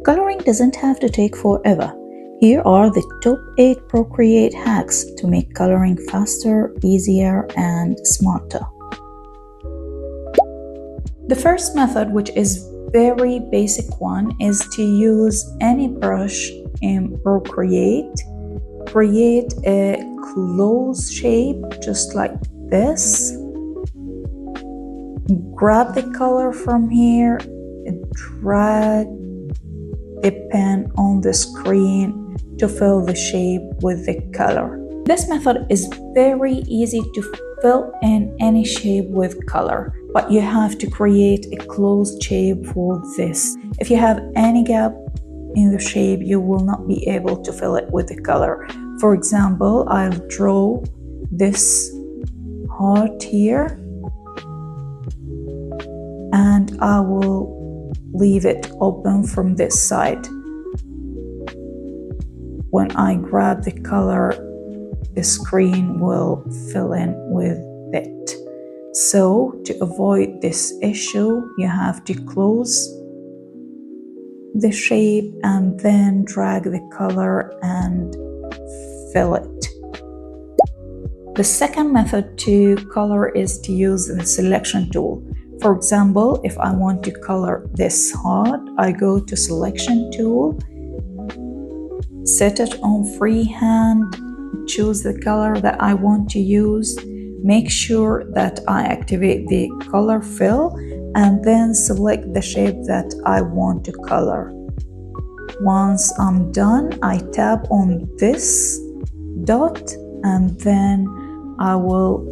Coloring doesn't have to take forever. Here are the top 8 Procreate hacks to make coloring faster, easier, and smarter. The first method, which is very basic one, is to use any brush in Procreate. Create a closed shape just like this. Grab the color from here, drag the pen on the screen to fill the shape with the color. This method is very easy to fill in any shape with color, but you have to create a closed shape for this. If you have any gap in the shape, you will not be able to fill it with the color. For example, I'll draw this heart here, and I will leave it open from this side. When I grab the color, the screen will fill in with it. So to avoid this issue, you have to close the shape and then drag the color and fill it. The second method to color is to use the selection tool. For example, if I want to color this heart, I go to selection tool, set it on freehand, choose the color that I want to use, make sure that I activate the color fill, and then select the shape that I want to color. Once I'm done, I tap on this dot and then I will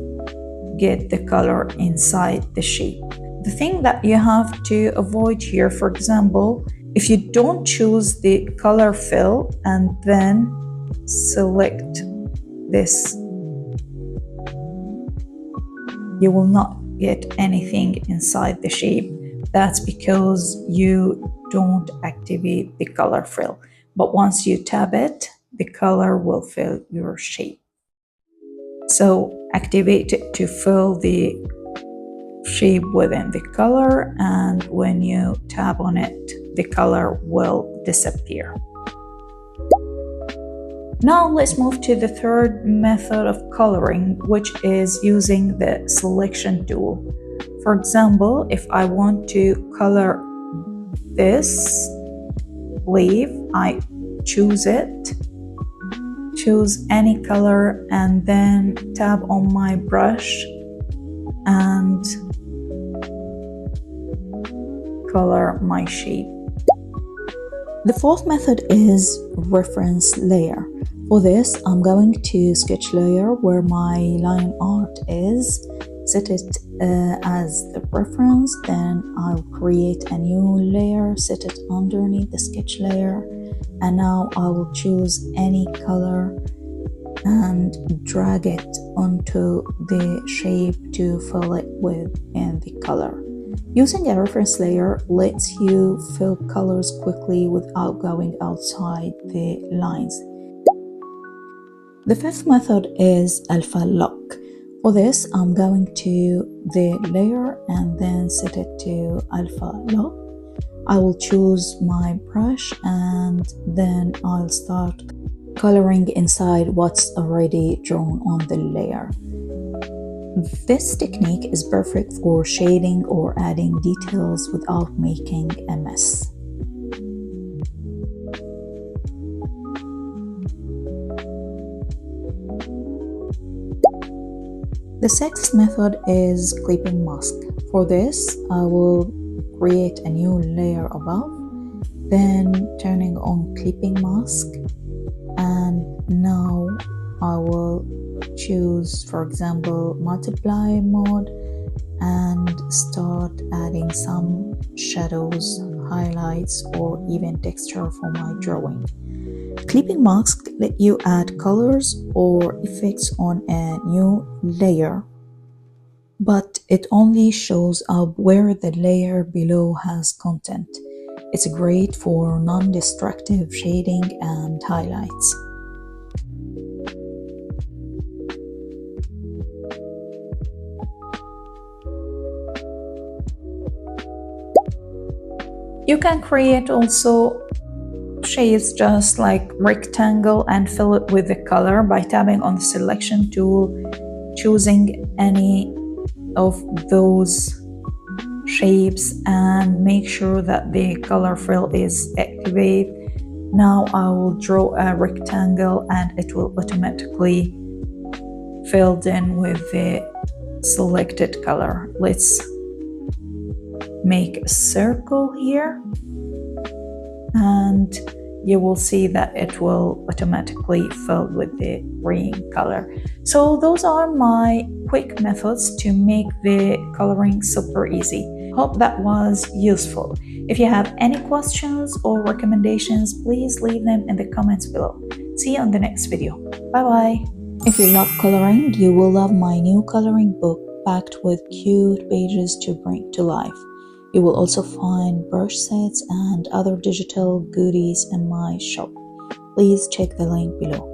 get the color inside the shape. The thing that you have to avoid here, for example, if you don't choose the color fill and then select this, you will not get anything inside the shape. That's because you don't activate the color fill. But once you tap it, the color will fill your shape. So activate it to fill the shape within the color, and when you tap on it, the color will disappear. Now let's move to the third method of coloring, which is using the selection tool. For example, if I want to color this leaf, I choose it, choose any color, and then tap on my brush and color my shape. The fourth method is reference layer. For this, I'm going to sketch layer where my line art is, set it as the reference, then I'll create a new layer, set it underneath the sketch layer, and now I will choose any color and drag it onto the shape to fill it within the color. Using a reference layer lets you fill colors quickly without going outside the lines. The fifth method is alpha lock. For this, I'm going to the layer and then set it to alpha lock. I will choose my brush and then I'll start coloring inside what's already drawn on the layer. This technique is perfect for shading or adding details without making a mess. The sixth method is clipping mask. For this, I will create a new layer above, then turning on clipping mask, and now I will choose, for example, multiply mode and start adding some shadows, highlights, or even texture for my drawing. Clipping mask let you add colors or effects on a new layer, but it only shows up where the layer below has content. It's great for non-destructive shading and highlights. You can create also shapes just like rectangle and fill it with the color by tapping on the selection tool, choosing any of those shapes and make sure that the color fill is activated. Now I will draw a rectangle and it will automatically filled in with the selected color. Let's make a circle here and you will see that it will automatically fill with the green color. So those are my quick methods to make the coloring super easy. Hope that was useful. If you have any questions or recommendations, please leave them in the comments below. See you on the next video. Bye bye. If you love coloring, you will love my new coloring book packed with cute pages to bring to life. You will also find brush sets and other digital goodies in my shop. Please check the link below.